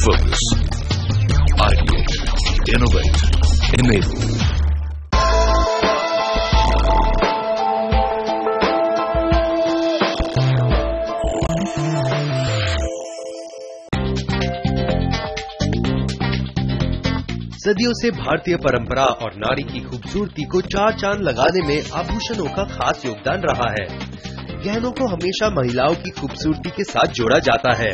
Focus. Ideate. Innovate. Enable. सदियों से भारतीय परंपरा और नारी की खूबसूरती को चार चांद लगाने में आभूषणों का खास योगदान रहा है। गहनों को हमेशा महिलाओं की खूबसूरती के साथ जोड़ा जाता है,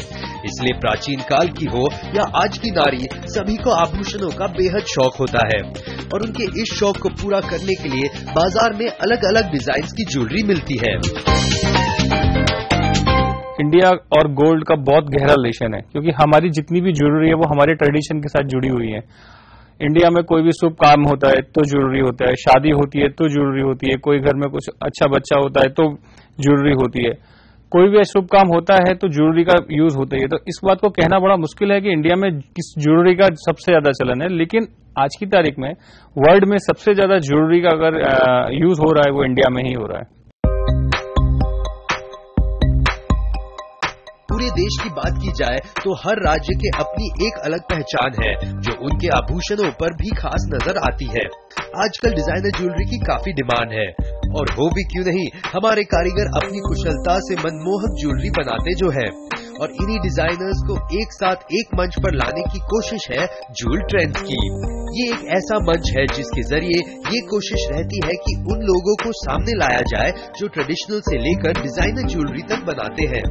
इसलिए प्राचीन काल की हो या आज की नारी, सभी को आभूषणों का बेहद शौक होता है और उनके इस शौक को पूरा करने के लिए बाजार में अलग अलग डिजाइन की ज्वेलरी मिलती है। इंडिया और गोल्ड का बहुत गहरा रिलेशन है, क्योंकि हमारी जितनी भी ज्वेलरी है वो हमारे ट्रेडिशन के साथ जुड़ी हुई है। इंडिया में कोई भी शुभ काम होता है तो ज्वेलरी होता है, शादी होती है तो ज्वेलरी होती है, कोई घर में कुछ अच्छा बच्चा होता है तो ज्वेलरी होती है, कोई भी शुभ काम होता है तो ज्वेलरी का यूज होता है। तो इस बात को कहना बड़ा मुश्किल है कि इंडिया में किस ज्वेलरी का सबसे ज्यादा चलन है, लेकिन आज की तारीख में वर्ल्ड में सबसे ज्यादा ज्वेलरी का अगर यूज हो रहा है वो इंडिया में ही हो रहा है। पूरे देश की बात की जाए तो हर राज्य के अपनी एक अलग पहचान है, जो उनके आभूषणों पर भी खास नजर आती है। आजकल डिजाइनर ज्वेलरी की काफी डिमांड है और हो भी क्यों नहीं, हमारे कारीगर अपनी कुशलता से मनमोहक ज्वेलरी बनाते जो है, और इन्हीं डिजाइनर्स को एक साथ एक मंच पर लाने की कोशिश है ज्वेल ट्रेंड्स की। ये एक ऐसा मंच है जिसके जरिए ये कोशिश रहती है कि उन लोगों को सामने लाया जाए जो ट्रेडिशनल से लेकर डिजाइनर ज्वेलरी तक बनाते हैं।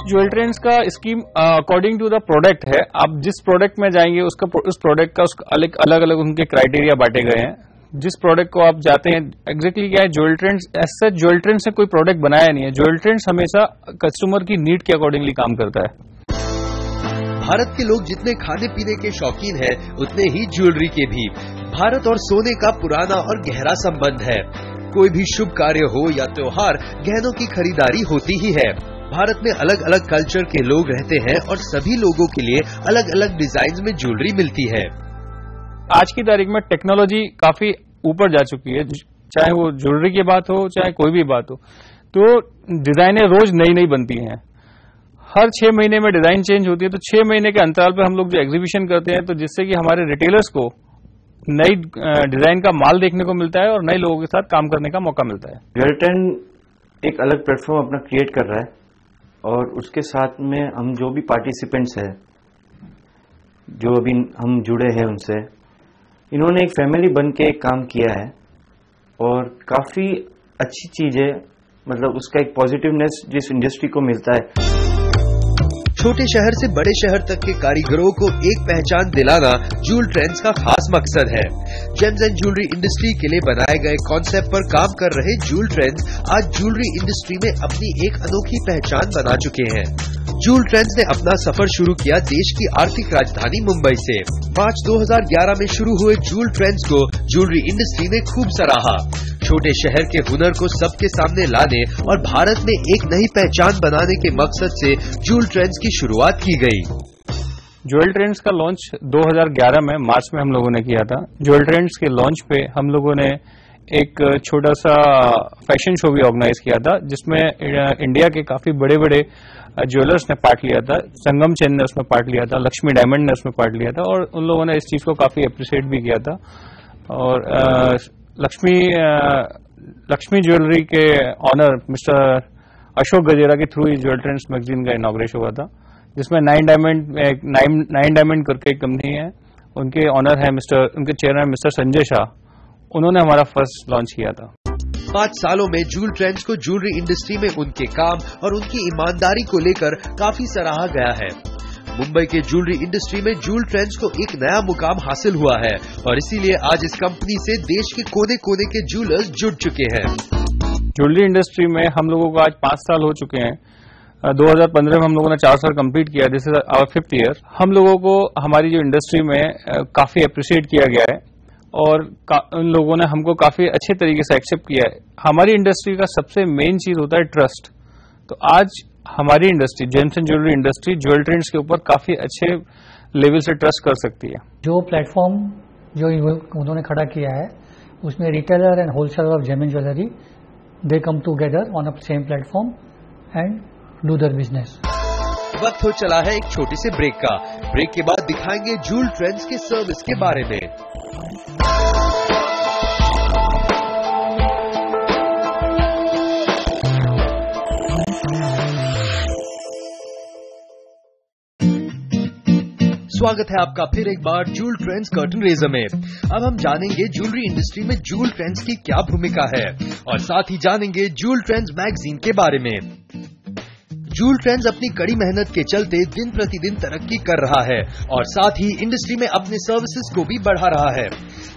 ज्वेल ट्रेंड्स का scheme according to the product है। आप जिस प्रोडक्ट में जाएंगे उस प्रोडक्ट का अलग अलग उनके क्राइटेरिया बांटे गए हैं। जिस प्रोडक्ट को आप जाते हैं, एग्जैक्टली क्या है, ज्वेल ट्रेंड्स ऐसा ज्वेल ट्रेंड्स से कोई प्रोडक्ट बनाया नहीं है। ज्वेल ट्रेंड्स हमेशा कस्टमर की नीड के अकॉर्डिंगली काम करता है। भारत के लोग जितने खाने पीने के शौकीन हैं, उतने ही ज्वेलरी के भी। भारत और सोने का पुराना और गहरा संबंध है। कोई भी शुभ कार्य हो या त्योहार, गहनों की खरीदारी होती ही है। भारत में अलग अलग कल्चर के लोग रहते हैं और सभी लोगों के लिए अलग अलग डिजाइन में ज्वेलरी मिलती है। आज की तारीख में टेक्नोलॉजी काफी ऊपर जा चुकी है, चाहे वो ज्वेलरी की बात हो चाहे कोई भी बात हो, तो डिजाइनें रोज नई नई बनती हैं। हर 6 महीने में डिजाइन चेंज होती है, तो 6 महीने के अंतराल पर हम लोग जो एग्जीबिशन करते हैं, तो जिससे कि हमारे रिटेलर्स को नई डिजाइन का माल देखने को मिलता है और नए लोगों के साथ काम करने का मौका मिलता है। ज्वेल ट्रेंड एक अलग प्लेटफॉर्म अपना क्रिएट कर रहा है और उसके साथ में हम जो भी पार्टिसिपेंट्स हैं, जो अभी हम जुड़े हैं उनसे, इन्होंने एक फैमिली बन के काम किया है और काफी अच्छी चीज है। मतलब उसका एक पॉजिटिवनेस जिस इंडस्ट्री को मिलता है। छोटे शहर से बड़े शहर तक के कारीगरों को एक पहचान दिलाना ज्वेल ट्रेंड्स का खास मकसद है। जेम्स एंड ज्वेलरी इंडस्ट्री के लिए बनाए गए कॉन्सेप्ट पर काम कर रहे ज्वेल ट्रेंड्स आज ज्वेलरी इंडस्ट्री में अपनी एक अनोखी पहचान बना चुके हैं। ज्वेल ट्रेंड्स ने अपना सफर शुरू किया देश की आर्थिक राजधानी मुंबई से। मार्च 2011 में शुरू हुए ज्वेल ट्रेंड्स को ज्वेलरी इंडस्ट्री ने खूब सराहा। छोटे शहर के हुनर को सबके सामने लाने और भारत में एक नई पहचान बनाने के मकसद से ज्वेल ट्रेंड्स की शुरुआत की गई। ज्वेल ट्रेंड्स का लॉन्च 2011 में मार्च में हम लोगों ने किया था। ज्वेल ट्रेंड्स के लॉन्च पे हम लोगों ने एक छोटा सा फैशन शो भी ऑर्गेनाइज किया था, जिसमें इंडिया के काफी बड़े बड़े ज्वेलर्स ने पार्ट लिया था। संगम चैन ने उसमें पार्ट लिया था, लक्ष्मी डायमंड ने उसमें पार्ट लिया था और उन लोगों ने इस चीज को काफी अप्रिशिएट भी किया था। और लक्ष्मी ज्वेलरी के ऑनर मिस्टर अशोक गजेरा के थ्रू ज्वेल ट्रेंड्स मैगजीन का इनॉग्रेशन हुआ था, जिसमें 9 डायमंड करके एक कंपनी है, उनके ऑनर है उनके चेयरमैन मिस्टर संजय शाह, उन्होंने हमारा फर्स्ट लॉन्च किया था। 5 सालों में ज्वेल ट्रेंड्स को ज्वेलरी इंडस्ट्री में उनके काम और उनकी ईमानदारी को लेकर काफी सराहा गया है। मुंबई के ज्वेलरी इंडस्ट्री में ज्वेल ट्रेंड्स को एक नया मुकाम हासिल हुआ है और इसीलिए आज इस कंपनी से देश के कोने कोने के ज्वेलर्स जुड़ चुके हैं। ज्वेलरी इंडस्ट्री में हम लोगों को आज 5 साल हो चुके हैं। 2015 में हम लोगों ने 4 साल कंप्लीट किया, this is our 5th year. हम लोगों को हमारी जो इंडस्ट्री में काफी अप्रिशिएट किया गया है और उन लोगों ने हमको काफी अच्छे तरीके से एक्सेप्ट किया है। हमारी इंडस्ट्री का सबसे मेन चीज होता है ट्रस्ट। तो आज हमारी industry, James and jewellery industry, jewel trends के ऊपर काफी अच्छे लेवल से ट्रस्ट कर सकती है। जो प्लेटफॉर्म जो उन्होंने खड़ा किया है, उसमें retailer and wholesaler of gem and jewellery they come together on a same platform and do their business. वक्त हो चला है एक छोटे से ब्रेक का। ब्रेक के बाद दिखाएंगे जूल ट्रेंड्स के सर्विस के बारे में। स्वागत है आपका फिर एक बार जूल ट्रेंड्स कर्टन रेजर में। अब हम जानेंगे ज्वेलरी इंडस्ट्री में जूल ट्रेंड्स की क्या भूमिका है और साथ ही जानेंगे जूल ट्रेंड्स मैगजीन के बारे में। जूल ट्रेंड्स अपनी कड़ी मेहनत के चलते दिन प्रतिदिन तरक्की कर रहा है और साथ ही इंडस्ट्री में अपने सर्विसेज को भी बढ़ा रहा है।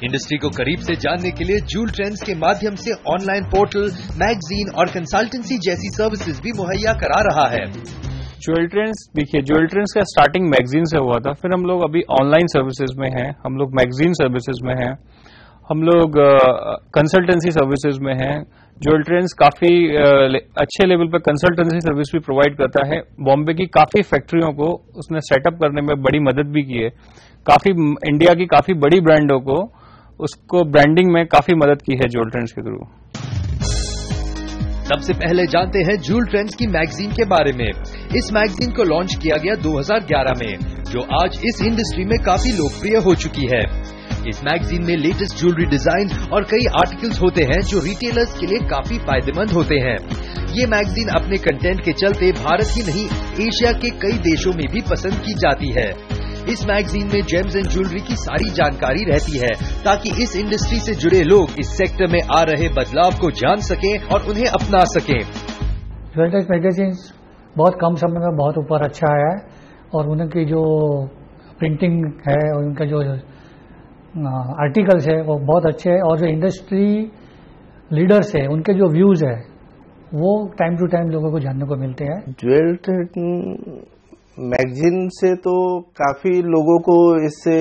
इंडस्ट्री को करीब से जानने के लिए जूल ट्रेंड्स के माध्यम से ऑनलाइन पोर्टल, मैगजीन और कंसल्टेंसी जैसी सर्विसेज भी मुहैया करा रहा है। ज्वेल ट्रेंड्स, देखिए ज्वेल ट्रेंड्स का स्टार्टिंग मैगजीन से हुआ था, फिर हम लोग अभी ऑनलाइन सर्विसेज में हैं, हम लोग मैगजीन सर्विसेज में हैं, हम लोग कंसल्टेंसी सर्विसेज में हैं। ज्वेल ट्रेंड्स काफी अच्छे लेवल पर कंसल्टेंसी सर्विस भी प्रोवाइड करता है। बॉम्बे की काफी फैक्ट्रियों को उसने सेटअप करने में बड़ी मदद भी की है। काफी इंडिया की काफी बड़ी ब्रांडों को उसको ब्रांडिंग में काफी मदद की है ज्वेल ट्रेंड्स के थ्रू। सबसे पहले जानते हैं जूल ट्रेंड्स की मैगजीन के बारे में। इस मैगजीन को लॉन्च किया गया 2011 में, जो आज इस इंडस्ट्री में काफी लोकप्रिय हो चुकी है। इस मैगजीन में लेटेस्ट ज्वेलरी डिजाइन और कई आर्टिकल्स होते हैं जो रिटेलर्स के लिए काफी फायदेमंद होते हैं। ये मैगजीन अपने कंटेंट के चलते भारत ही नहीं, एशिया के कई देशों में भी पसंद की जाती है। इस मैगजीन में जेम्स एंड ज्वेलरी की सारी जानकारी रहती है ताकि इस इंडस्ट्री से जुड़े लोग इस सेक्टर में आ रहे बदलाव को जान सकें और उन्हें अपना सकें। ज्वेलरी मैगजीन बहुत कम समय में बहुत ऊपर अच्छा आया है और उनकी जो प्रिंटिंग है और उनका जो आर्टिकल्स है वो बहुत अच्छे हैं और जो इंडस्ट्री लीडर्स है उनके जो व्यूज है वो टाइम टू टाइम लोगों को जानने को मिलते हैं। ज्वेल मैगजीन से तो काफी लोगों को इससे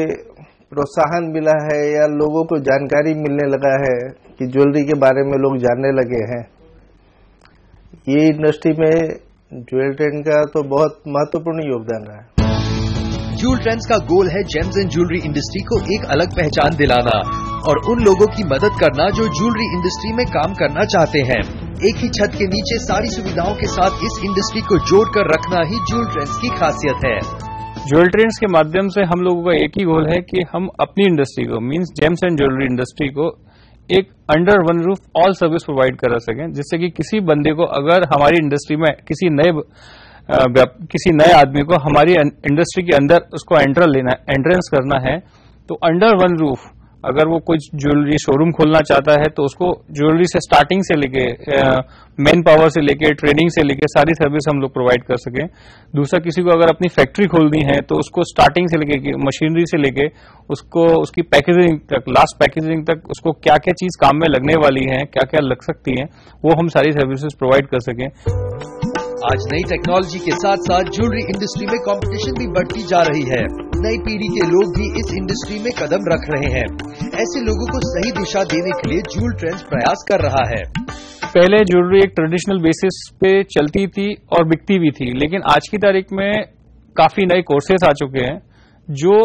प्रोत्साहन मिला है या लोगों को जानकारी मिलने लगा है कि ज्वेलरी के बारे में लोग जानने लगे हैं। ये इंडस्ट्री में ज्वेल ट्रेंड का तो बहुत महत्वपूर्ण योगदान रहा है। जूल ट्रेंड्स का गोल है जेम्स एंड ज्वेलरी इंडस्ट्री को एक अलग पहचान दिलाना और उन लोगों की मदद करना जो ज्वेलरी इंडस्ट्री में काम करना चाहते हैं। एक ही छत के नीचे सारी सुविधाओं के साथ इस इंडस्ट्री को जोड़कर रखना ही जूल ट्रेंड्स की खासियत है। ज्वेल ट्रेंड्स के माध्यम से हम लोगों का एक ही गोल है कि हम अपनी इंडस्ट्री को means James and jewellery industry को एक under one roof all service provide करा सकें, जिससे कि किसी बंदे को अगर हमारी इंडस्ट्री में किसी नए आदमी को हमारी इंडस्ट्री के अंदर उसको एंट्रेंस करना है तो अंडर वन रूफ अगर वो कुछ ज्वेलरी शोरूम खोलना चाहता है तो उसको ज्वेलरी से स्टार्टिंग से लेके मैन पावर से लेके ट्रेनिंग से लेके सारी सर्विस हम लोग प्रोवाइड कर सकें। दूसरा, किसी को अगर अपनी फैक्ट्री खोलनी है तो उसको स्टार्टिंग से लेके मशीनरी से लेके उसको उसकी पैकेजिंग तक, लास्ट पैकेजिंग तक उसको क्या क्या चीज काम में लगने वाली है, क्या क्या लग सकती है, वो हम सारी सर्विसेज प्रोवाइड कर सकें। आज नई टेक्नोलॉजी के साथ साथ ज्वेलरी इंडस्ट्री में कंपटीशन भी बढ़ती जा रही है। नई पीढ़ी के लोग भी इस इंडस्ट्री में कदम रख रहे हैं। ऐसे लोगों को सही दिशा देने के लिए जूल ट्रेंड्स प्रयास कर रहा है। पहले ज्वेलरी एक ट्रेडिशनल बेसिस पे चलती थी और बिकती भी थी, लेकिन आज की तारीख में काफी नए कोर्सेज आ चुके हैं। जो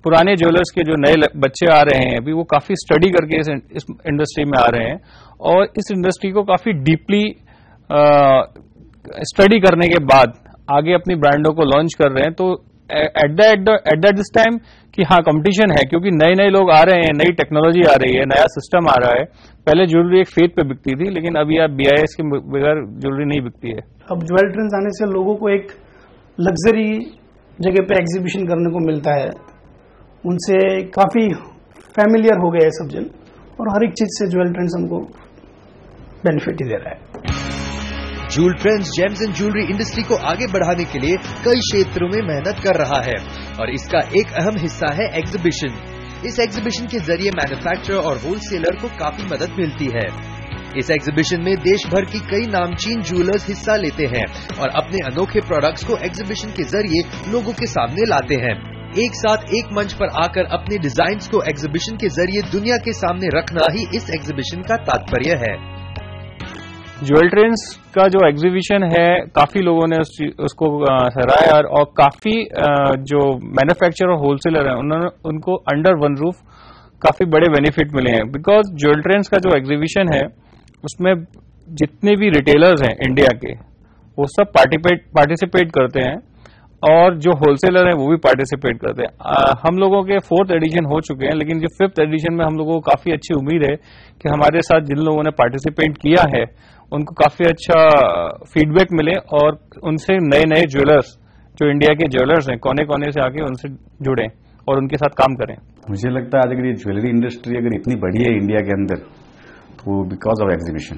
पुराने ज्वेलर्स के जो नए बच्चे आ रहे हैं अभी वो काफी स्टडी करके इस इंडस्ट्री में आ रहे हैं और इस इंडस्ट्री को काफी डीपली स्टडी करने के बाद आगे अपनी ब्रांडों को लॉन्च कर रहे हैं। तो एट दिस टाइम कि हाँ कंपटीशन है, क्योंकि नए नए लोग आ रहे हैं, नई टेक्नोलॉजी आ रही है, नया सिस्टम आ रहा है। पहले ज्वेलरी एक फेथ पे बिकती थी, लेकिन अभी आप BIS के बगैर ज्वेलरी नहीं बिकती है। अब ज्वेल ट्रेंड्स आने से लोगों को एक लग्जरी जगह पे एग्जीबिशन करने को मिलता है, उनसे काफी फैमिलियर हो गए हैं सब जन और हर एक चीज से ज्वेल ट्रेंड्स हमको बेनिफिट ही दे रहा है। Joule trends James and jewellery industry को आगे बढ़ाने के लिए कई क्षेत्रों में मेहनत कर रहा है और इसका एक अहम हिस्सा है एग्जीबिशन। इस एग्जीबिशन के जरिए मैन्युफैक्चरर और होलसेलर को काफी मदद मिलती है। इस एग्जीबिशन में देश भर की कई नामचीन ज्वेलर्स हिस्सा लेते हैं और अपने अनोखे प्रोडक्ट्स को एग्जीबिशन के जरिए लोगों के सामने लाते हैं। एक साथ एक मंच पर आकर अपने डिजाइन्स को एग्जीबिशन के जरिए दुनिया के सामने रखना ही इस एग्जीबिशन का तात्पर्य है। ज्वेल ट्रेंड्स का जो एग्जीबिशन है काफी लोगों ने उसको सराहा और काफी जो मैन्युफैक्चरर और होलसेलर हैं उन्होंने उनको अंडर वन रूफ काफी बड़े बेनिफिट मिले हैं। बिकॉज ज्वेल ट्रेंड्स का जो एग्जीबिशन है उसमें जितने भी रिटेलर्स हैं इंडिया के वो सब पार्टिसिपेट करते हैं और जो होलसेलर हैं वो भी पार्टिसिपेट करते हैं। हम लोगों के 4th एडिशन हो चुके हैं, लेकिन जो 5th एडिशन में हम लोगों को काफी अच्छी उम्मीद है कि हमारे साथ जिन लोगों ने पार्टिसिपेट किया है उनको काफी अच्छा फीडबैक मिले और उनसे नए नए ज्वेलर्स, जो इंडिया के ज्वेलर्स हैं, कोने कोने से आके उनसे जुड़े और उनके साथ काम करें। मुझे लगता है आज अगर ये ज्वेलरी इंडस्ट्री अगर इतनी बड़ी है इंडिया के अंदर तो बिकॉज ऑफ एग्जीबिशन।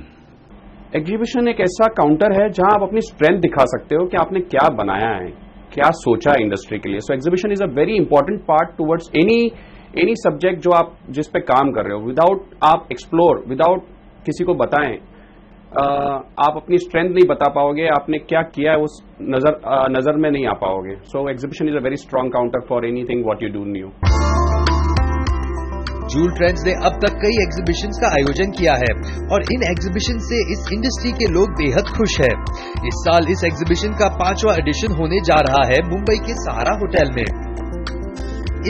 एग्जीबिशन एक ऐसा काउंटर है जहां आप अपनी स्ट्रेंथ दिखा सकते हो कि आपने क्या बनाया है, क्या सोचा है इंडस्ट्री के लिए। So exhibition is a very important part towards any subject जो आप जिस पे काम कर रहे हो। विदाउट आप एक्सप्लोर, विदाउट किसी को बताएं, आप अपनी स्ट्रेंथ नहीं बता पाओगे, आपने क्या किया है उस नजर में नहीं आ पाओगे। So exhibition is a very strong counter for anything what you do new. Jewel Trends ने अब तक कई एग्जीबिशंस का आयोजन किया है और इन एग्जीबिशन से इस इंडस्ट्री के लोग बेहद खुश हैं। इस साल इस एग्जीबिशन का 5वां एडिशन होने जा रहा है मुंबई के सहारा होटल में।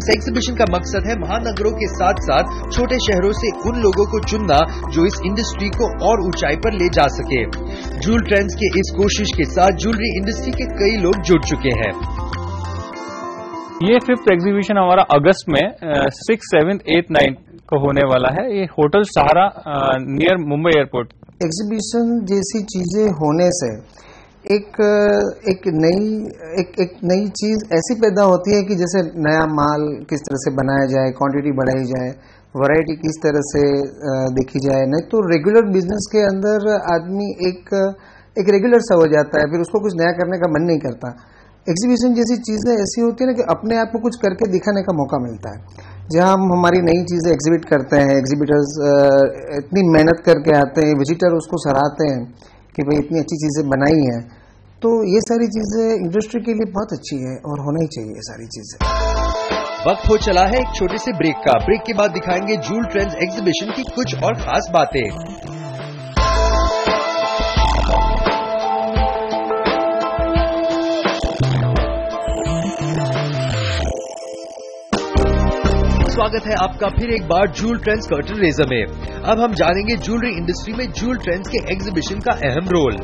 इस एग्जीबिशन का मकसद है महानगरों के साथ साथ छोटे शहरों से उन लोगों को चुनना जो इस इंडस्ट्री को और ऊंचाई पर ले जा सके। जूल ट्रेंड्स के इस कोशिश के साथ ज्वेलरी इंडस्ट्री के कई लोग जुड़ चुके हैं। ये 5th एग्जीबिशन हमारा अगस्त में 6, 7, 8, 9 को होने वाला है। ये होटल सहारा नियर मुंबई एयरपोर्ट। एग्जीबिशन जैसी चीजें होने से एक नई चीज ऐसी पैदा होती है कि जैसे नया माल किस तरह से बनाया जाए, क्वांटिटी बढ़ाई जाए, वैरायटी किस तरह से देखी जाए। नहीं तो रेगुलर बिजनेस के अंदर आदमी एक रेगुलर सा हो जाता है, फिर उसको कुछ नया करने का मन नहीं करता। एग्जीबिशन जैसी चीजें ऐसी होती है ना कि अपने आप को कुछ करके दिखाने का मौका मिलता है, जहां हम हमारी नई चीजें एग्जिबिट करते हैं। एग्जिबिटर्स इतनी मेहनत करके आते हैं, विजिटर उसको सराहते हैं कि भाई इतनी अच्छी चीजें बनाई हैं। तो ये सारी चीजें इंडस्ट्री के लिए बहुत अच्छी है और होना ही चाहिए ये सारी चीजें। वक्त हो चला है एक छोटे से ब्रेक का। ब्रेक के बाद दिखाएंगे जूल ट्रेंड्स एग्जीबिशन की कुछ और खास बातें। स्वागत है आपका फिर एक बार जूल ट्रेंड्स कर्टन रेजर में। अब हम जानेंगे ज्वेलरी इंडस्ट्री में जूल ट्रेंड्स के एग्जीबिशन का अहम रोल।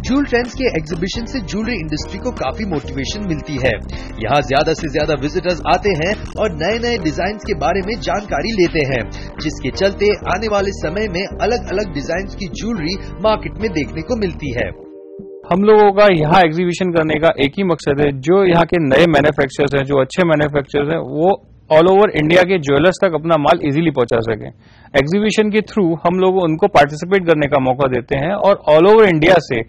जूल ट्रेंड्स के एग्जीबिशन से ज्वेलरी इंडस्ट्री को काफी मोटिवेशन मिलती है। यहाँ ज्यादा से ज्यादा विजिटर्स आते हैं और नए नए डिजाइन के बारे में जानकारी लेते हैं, जिसके चलते आने वाले समय में अलग अलग डिजाइन की ज्वेलरी मार्केट में देखने को मिलती है। हम लोगों का यहाँ एग्जीबिशन करने का एक ही मकसद है, जो यहाँ के नए मैन्युफैक्चरर्स हैं, जो अच्छे मैन्युफैक्चरर्स हैं, वो ऑल ओवर इंडिया के ज्वेलर्स तक अपना माल इजीली पहुंचा सके। एग्जीबिशन के थ्रू हम लोग उनको पार्टिसिपेट करने का मौका देते हैं और ऑल ओवर इंडिया से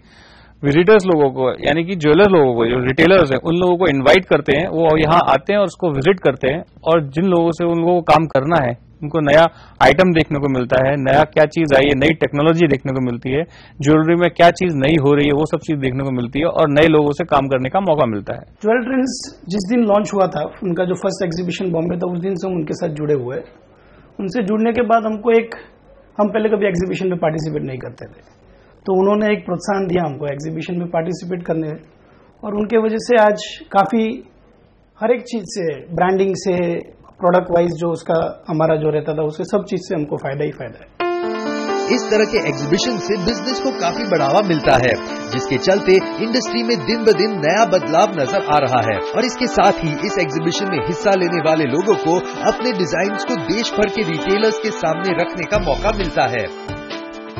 विजिटर्स लोगों को, यानी कि ज्वेलर लोगों को, जो रिटेलर्स हैं, उन लोगों को इनवाइट करते हैं। वो यहाँ आते हैं और उसको विजिट करते हैं और जिन लोगों से उन लोगों को काम करना है, उनको नया आइटम देखने को मिलता है, नया क्या चीज आई है, नई टेक्नोलॉजी देखने को मिलती है, ज्वेलरी में क्या चीज नई हो रही है, वो सब चीज देखने को मिलती है और नए लोगों से काम करने का मौका मिलता है। ज्वेल ट्रेंड्स जिस दिन लॉन्च हुआ था, उनका जो फर्स्ट एग्जीबिशन बॉम्बे था, उस दिन से हम उनके साथ जुड़े हुए। उनसे जुड़ने के बाद हम पहले कभी एग्जीबिशन में पार्टिसिपेट नहीं करते थे, तो उन्होंने एक प्रोत्साहन दिया हमको एग्जीबिशन में पार्टिसिपेट करने, और उनके वजह से आज काफी हर एक चीज से, ब्रांडिंग से, प्रोडक्ट वाइज जो उसका हमारा जो रहता था, उससे सब चीज से हमको फायदा ही फायदा है। इस तरह के एग्जीबिशन से बिजनेस को काफी बढ़ावा मिलता है, जिसके चलते इंडस्ट्री में दिन ब दिन नया बदलाव नजर आ रहा है। और इसके साथ ही इस एग्जीबिशन में हिस्सा लेने वाले लोगों को अपने डिजाइन्स को देश भर के रिटेलर्स के सामने रखने का मौका मिलता है।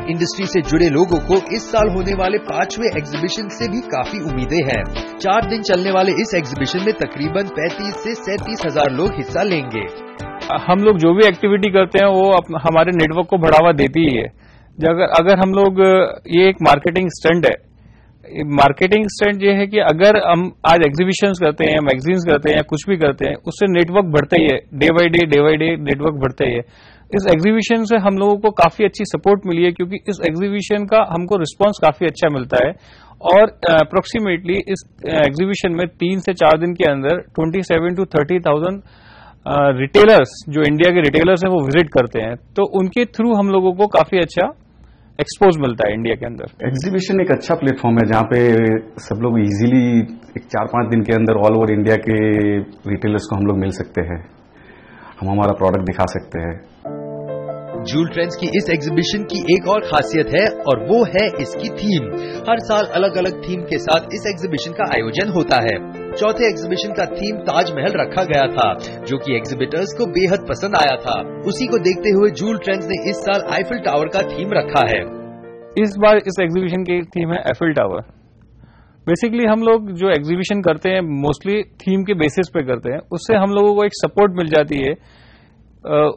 इंडस्ट्री से जुड़े लोगों को इस साल होने वाले 5वें एग्जीबिशन से भी काफी उम्मीदें हैं। 4 दिन चलने वाले इस एग्जीबिशन में तकरीबन 35 से 37 हजार लोग हिस्सा लेंगे। हम लोग जो भी एक्टिविटी करते हैं वो हमारे नेटवर्क को बढ़ावा देती ही है। अगर हम लोग, ये एक मार्केटिंग स्टंट है। मार्केटिंग स्टंट ये है कि अगर हम आज एग्जीबिशंस करते हैं, मैगजीन्स करते हैं या कुछ भी करते हैं, उससे नेटवर्क बढ़ता ही है। डे बाय डे नेटवर्क बढ़ता ही है। इस एग्जीबिशन से हम लोगों को काफी अच्छी सपोर्ट मिली है, क्योंकि इस एग्जीबिशन का हमको रिस्पांस काफी अच्छा मिलता है और अप्रोक्सीमेटली इस एग्जीबिशन में 3 से 4 दिन के अंदर 27 to 30,000 रिटेलर्स, जो इंडिया के रिटेलर्स हैं, वो विजिट करते हैं। तो उनके थ्रू हम लोगों को काफी अच्छा एक्सपोज मिलता है इंडिया के अंदर। एग्जीबिशन एक अच्छा प्लेटफॉर्म है जहां पे सब लोग इजीली 4-5 दिन के अंदर ऑल ओवर इंडिया के रिटेलर्स को हम लोग मिल सकते हैं, हम हमारा प्रोडक्ट दिखा सकते हैं। जूल ट्रेंड्स की इस एग्जीबिशन की एक और खासियत है और वो है इसकी थीम। हर साल अलग अलग थीम के साथ इस एग्जीबिशन का आयोजन होता है। चौथे एग्जीबिशन का थीम ताजमहल रखा गया था, जो कि एग्जीबिटर्स को बेहद पसंद आया था। उसी को देखते हुए जूल ट्रेंड्स ने इस साल आईफिल टावर का थीम रखा है। इस बार इस एग्जीबिशन की थीम है एफिल टावर। बेसिकली हम लोग जो एग्जीबिशन करते हैं मोस्टली थीम के बेसिस पे करते हैं, उससे हम लोगों को एक सपोर्ट मिल जाती है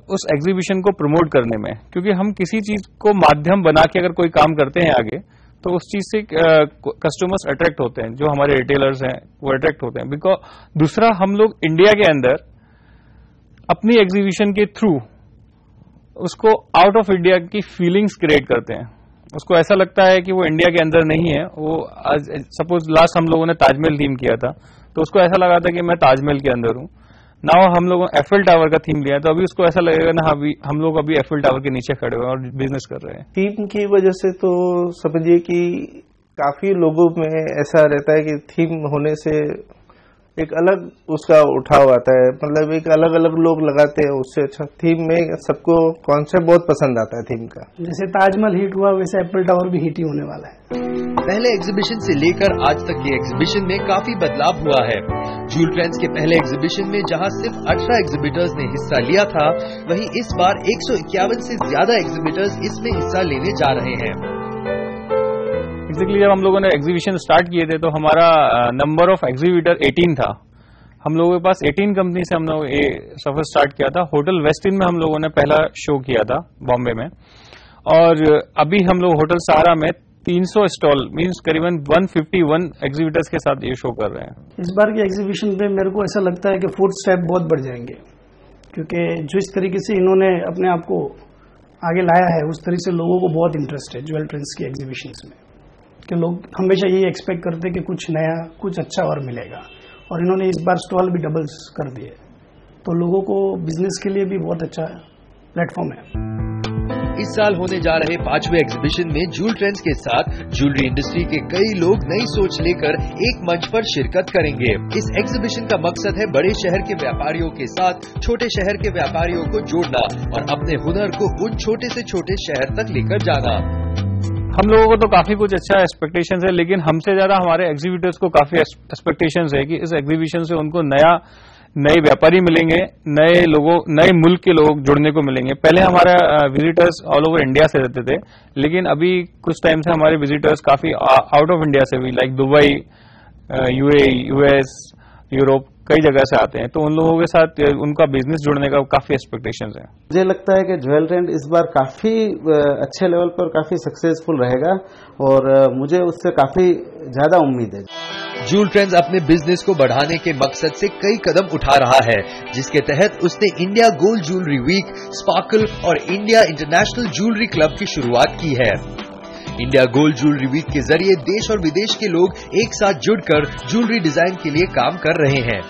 उस एग्जीबिशन को प्रमोट करने में, क्योंकि हम किसी चीज को माध्यम बना के अगर कोई काम करते हैं आगे, तो उस चीज से कस्टमर्स अट्रैक्ट होते हैं, जो हमारे रिटेलर्स हैं वो अट्रैक्ट होते हैं। बिकॉज दूसरा, हम लोग इंडिया के अंदर अपनी एग्जीबिशन के थ्रू उसको आउट ऑफ इंडिया की फीलिंग्स क्रिएट करते हैं। उसको ऐसा लगता है कि वो इंडिया के अंदर नहीं है। वो सपोज लास्ट हम लोगों ने ताजमहल थीम किया था, तो उसको ऐसा लगा था कि मैं ताजमहल के अंदर हूं। ना हम लोगों ने एफिल टावर का थीम लिया, तो अभी उसको ऐसा लगेगा ना हम लोग अभी एफिल टावर के नीचे खड़े हुए और बिजनेस कर रहे हैं। थीम की वजह से तो समझिए कि काफी लोगों में ऐसा रहता है कि थीम होने से एक अलग उसका उठाव आता है, मतलब एक अलग अलग लोग लगाते हैं उससे। अच्छा, थीम में सबको कॉन्सेप्ट बहुत पसंद आता है थीम का। जैसे ताजमहल हिट हुआ, वैसे एफिल टावर भी हिट ही होने वाला है। पहले एग्जीबिशन से लेकर आज तक के एग्जीबिशन में काफी बदलाव हुआ है। जूल ट्रेंड्स के पहले एग्जीबिशन में जहां सिर्फ 18 एग्जीबिटर्स ने हिस्सा लिया था, वहीं इस बार 151 से ज्यादा एग्जीबिटर्स इसमें हिस्सा लेने जा रहे हैं। बेसिकली जब हम लोगों ने एग्जीबिशन स्टार्ट किए थे, तो हमारा नंबर ऑफ एग्जीबिटर 18 था। हम लोगों के पास 18 कंपनी से हम लोग ये सफर स्टार्ट किया था। होटल वेस्ट इंड में हम लोगों ने पहला शो किया था बॉम्बे में, और अभी हम लोग होटल सहारा में 300 स्टॉल मींस करीबन 151 एग्जीबिटर्स के साथ ये शो कर रहे हैं। इस बार के एग्जीबिशन पे मेरे को ऐसा लगता है कि फुट स्टेप बहुत बढ़ जाएंगे, क्योंकि जो इस तरीके से इन्होंने अपने आप को आगे लाया है, उस तरीके से लोगों को बहुत इंटरेस्ट है ज्वेल ट्रेंड्स की एग्जीबिशन में, कि लोग हमेशा यही एक्सपेक्ट करते हैं कि कुछ नया, कुछ अच्छा और मिलेगा। और इन्होंने इस बार स्टॉल भी डबल्स कर दिए, तो लोगों को बिजनेस के लिए भी बहुत अच्छा प्लेटफॉर्म है। इस साल होने जा रहे 5वें एग्जीबिशन में जूल ट्रेंड्स के साथ ज्वेलरी इंडस्ट्री के कई लोग नई सोच लेकर एक मंच पर शिरकत करेंगे। इस एग्जीबिशन का मकसद है बड़े शहर के व्यापारियों के साथ छोटे शहर के व्यापारियों को जोड़ना और अपने हुनर को उन छोटे से छोटे शहर तक लेकर जाना। हम लोगों को तो काफी कुछ अच्छा एक्सपेक्टेशंस है, लेकिन हमसे ज्यादा हमारे एग्जीबिटर्स को काफी एक्सपेक्टेशंस है कि इस एग्जीबिशन से उनको नए व्यापारी मिलेंगे, नए लोगों, नए मुल्क के लोग जुड़ने को मिलेंगे। पहले हमारा विजिटर्स ऑल ओवर इंडिया से रहते थे, लेकिन अभी कुछ टाइम से हमारे विजिटर्स काफी आउट ऑफ इंडिया से भी, like Dubai, UAE, US, Europe, कई जगह से आते हैं। तो उन लोगों के साथ उनका बिजनेस जुड़ने का काफी एक्सपेक्टेशंस है। मुझे लगता है कि ज्वेल ट्रेंड इस बार काफी अच्छे लेवल पर काफी सक्सेसफुल रहेगा, और मुझे उससे काफी ज्यादा उम्मीद है। जूल ट्रेंड्स अपने बिजनेस को बढ़ाने के मकसद से कई कदम उठा रहा है, जिसके तहत उसने India gold jewellery week, sparkle और इंडिया इंटरनेशनल ज्वेलरी क्लब की शुरुआत की है। इंडिया गोल्ड ज्वेलरी वीक के जरिए देश और विदेश के लोग एक साथ जुड़कर ज्वेलरी डिजाइन के लिए काम कर रहे हैं।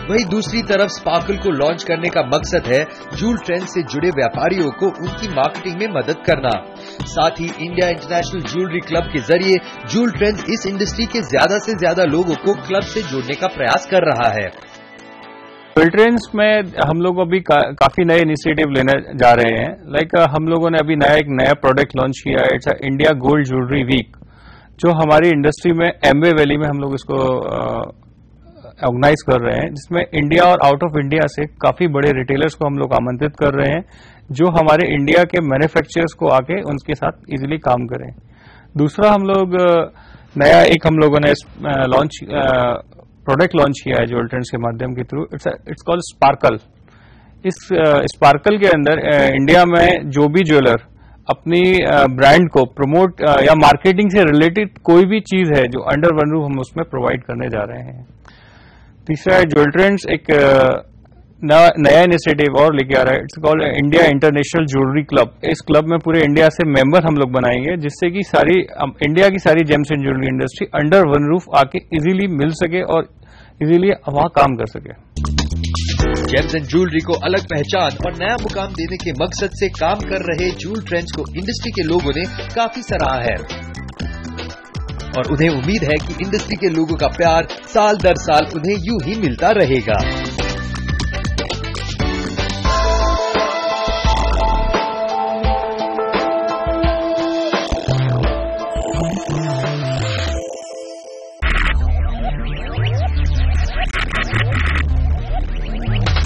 वहीं दूसरी तरफ स्पार्कल को लॉन्च करने का मकसद है जूल ट्रेंड से जुड़े व्यापारियों को उनकी मार्केटिंग में मदद करना। साथ ही इंडिया इंटरनेशनल ज्वेलरी क्लब के जरिए जूल ट्रेंड इस इंडस्ट्री के ज्यादा से ज्यादा लोगों को क्लब से जोड़ने का प्रयास कर रहा है। ज्वेल ट्रेंड्स में हम लोग अभी काफी नए इनिशिएटिव लेने जा रहे हैं। लाइक हम लोगों ने अभी एक नया प्रोडक्ट लॉन्च किया है, it's India gold jewellery week, जो हमारी इंडस्ट्री में एमवे वैली में हम लोग इसको ऑर्गेनाइज कर रहे हैं, जिसमें इंडिया और आउट ऑफ इंडिया से काफी बड़े रिटेलर्स को हम लोग आमंत्रित कर रहे हैं, जो हमारे इंडिया के मैन्युफैक्चरर्स को आके उनके साथ इजीली काम करें। दूसरा, हम लोग नया एक हम लोगों ने प्रोडक्ट लॉन्च किया है ज्वेल ट्रेंड्स के माध्यम के थ्रू, इट्स कॉल्ड स्पार्कल। इस स्पार्कल के अंदर इंडिया में जो भी ज्वेलर अपनी ब्रांड को प्रमोट या मार्केटिंग से रिलेटेड कोई भी चीज है जो अंडर वन रूफ हम उसमें प्रोवाइड करने जा रहे हैं। तीसरा है ज्वेल ट्रेंड्स एक नया इनिशिएटिव और लेके आ रहा है, it's called India international jewellery club. इस क्लब में पूरे इंडिया से मेंबर हम लोग बनाएंगे, जिससे कि सारी इंडिया की सारी James and jewellery industry under one roof आके इजीली मिल सके और इजीली वहां काम कर सके। जेम्स एंड ज्वेलरी को अलग पहचान और नया मुकाम देने के मकसद से काम कर रहे जूल ट्रेंड्स को इंडस्ट्री के लोगों ने काफी सराहा है और उन्हें उम्मीद है कि इंडस्ट्री के लोगों का प्यार साल दर साल उन्हें यूं ही मिलता रहेगा।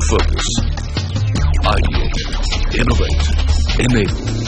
Focus, ideate, innovate, enable.